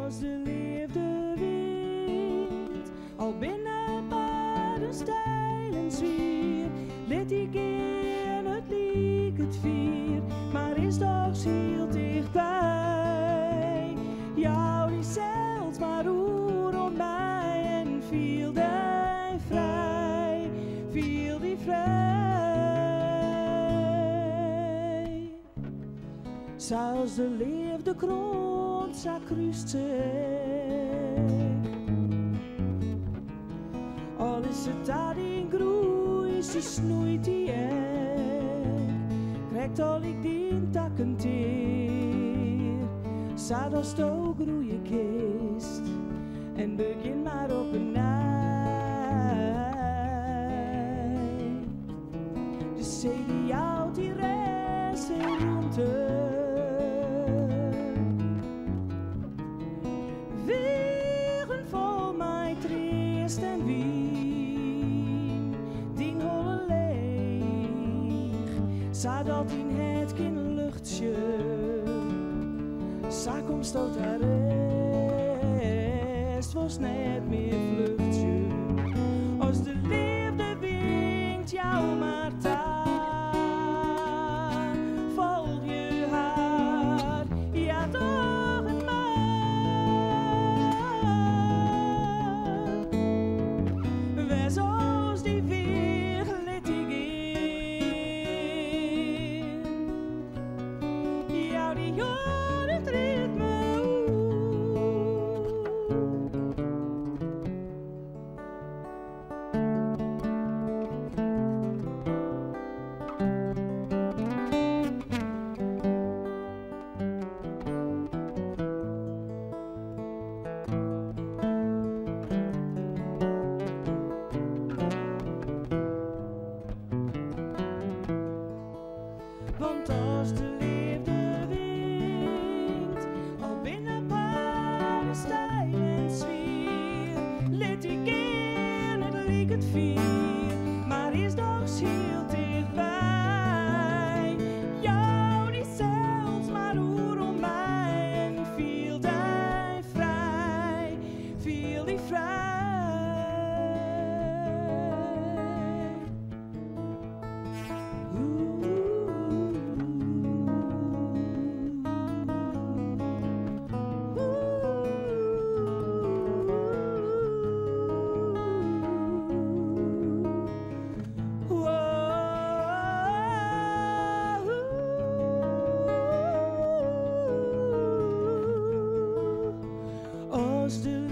als de liefde wint. Al binnen paden stijl en zwier, let ik in het liek het vier, maar is toch ziel dichtbij. Jou die zeilt maar roer om mij en viel die vrij, viel die vrij. Zoals de liefde kroont, sa kruist al is het daar in groei, ze snoeit die ek. Krijgt al ik die takken teer, zat als to groeien kist. En begin maar op een nij. De zee die houdt die rest in roemte. Wegen vol mij triest en wien, dien holle leeg, zat al in het geen luchtje, sa komst tot haar rest, was net meer vluchtje. Als de liefde winkt jou maar daar, volg je haar, ja toch een maar. Wees als die weer let ik in, jou die hoort het ritme. Want als de liefde winkt, al binnen paden stijl en zwier, let ik in het liek het vier, maar is toch ziel dichtbij. Jou die zeilt maar roer om mij en viel die vrij, viel die vrij. Als de